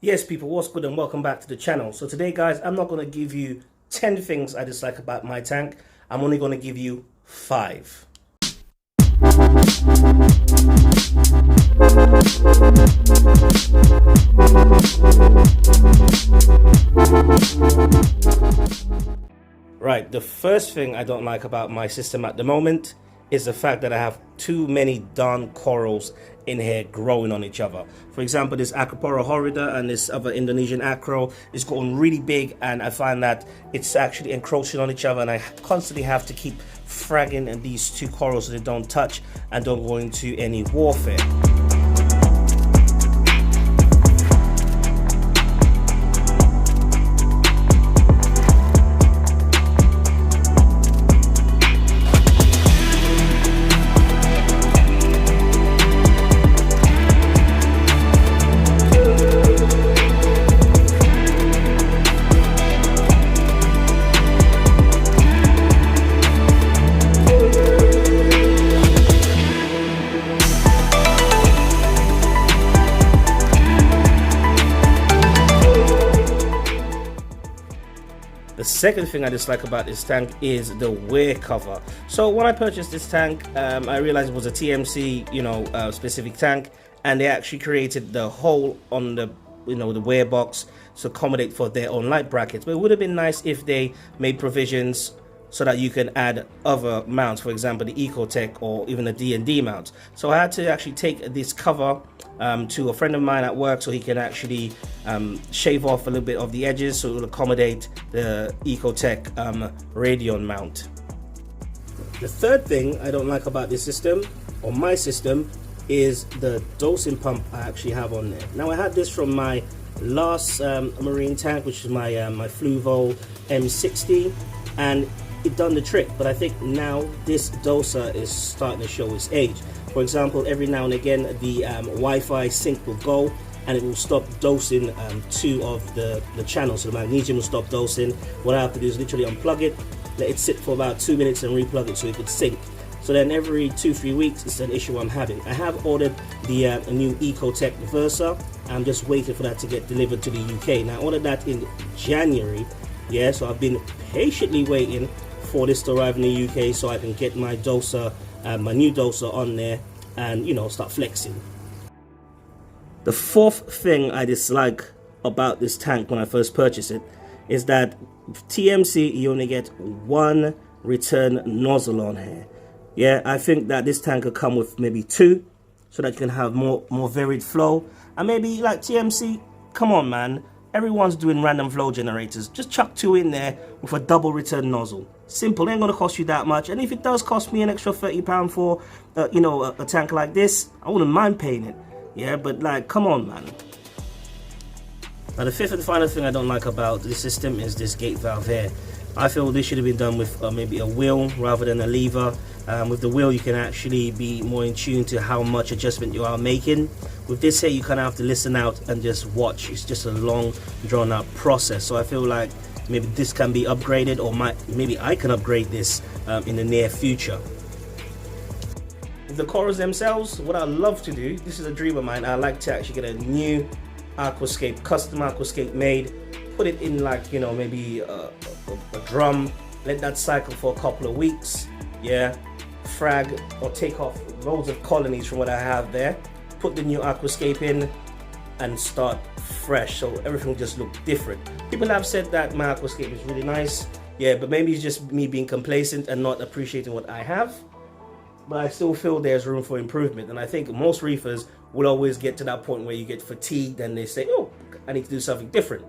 Yes, people, what's good and welcome back to the channel. So today, guys, I'm not going to give you 10 things I dislike about my tank. I'm only going to give you 5. Right, the first thing I don't like about my system at the moment is the fact that I have too many darn corals in here growing on each other. For example, this Acropora horrida and this other Indonesian acro is growing really big, and I find that it's actually encroaching on each other, and I constantly have to keep fragging these two corals so they don't touch and don't go into any warfare. The second thing I dislike about this tank is the wear cover. So when I purchased this tank, I realized it was a TMC, specific tank, and they actually created the hole on the, the wear box to accommodate for their own light brackets. But it would have been nice if they made provisions so that you can add other mounts, for example, the Ecotech or even the D&D mount. So I had to actually take this cover to a friend of mine at work so he can actually shave off a little bit of the edges so it will accommodate the Ecotech Radion mount. The third thing I don't like about this system, or my system, is the dosing pump I actually have on there. Now I had this from my last marine tank, which is my Fluvo M60, and it done the trick, but I think now this doser is starting to show its age. For example, every now and again the Wi-Fi sync will go and it will stop dosing 2 of the channels, so the magnesium will stop dosing. What I have to do is literally unplug it, let it sit for about 2 minutes and replug it so it could sync. So then every 2-3 weeks it's an issue I'm having. I have ordered the new Ecotech Versa. I'm just waiting for that to get delivered to the UK. Now I ordered that in January, yeah, so I've been patiently waiting for this to arrive in the UK so I can get my doser, my new doser on there and start flexing. The fourth thing I dislike about this tank when I first purchased it is that TMC you only get 1 return nozzle on here. Yeah, I think that this tank could come with maybe 2 so that you can have more varied flow, and maybe like TMC, come on man, everyone's doing random flow generators, just chuck 2 in there with a double return nozzle. Simple, it ain't gonna cost you that much, and if it does cost me an extra £30 for a tank like this, I wouldn't mind paying it. Yeah, but like, come on man. Now the fifth and final thing I don't like about this system is this gate valve here. I feel this should have been done with maybe a wheel rather than a lever. With the wheel you can actually be more in tune to how much adjustment you are making. With this here you kind of have to listen out and just watch. It's just a long drawn out process, so I feel like maybe this can be upgraded, or maybe I can upgrade this in the near future. With the corals themselves, what I love to do, this is a dream of mine, I like to actually get a new Aquascape, custom Aquascape made, put it in like maybe a drum, let that cycle for a couple of weeks, yeah, frag or take off loads of colonies from what I have there, put the new Aquascape in and start fresh, so everything will just look different. People have said that my Aquascape is really nice, yeah, but maybe it's just me being complacent and not appreciating what I have. But I still feel there's room for improvement, and I think most reefers will always get to that point where you get fatigued and they say, oh, I need to do something different.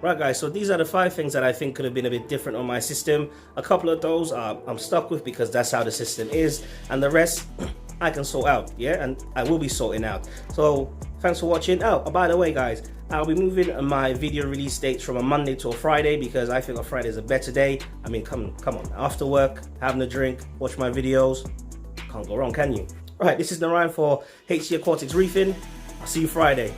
Right guys, so these are the 5 things that I think could have been a bit different on my system. A couple of those I'm stuck with because that's how the system is, and the rest I can sort out, yeah, and I will be sorting out. So thanks for watching. Oh, by the way guys, I'll be moving my video release dates from a Monday to a Friday because I feel a Friday is a better day. I mean, come on, after work, having a drink, watch my videos, can't go wrong, can you? Right, this is Narayan for HC Aquatics Reefing. I'll see you Friday.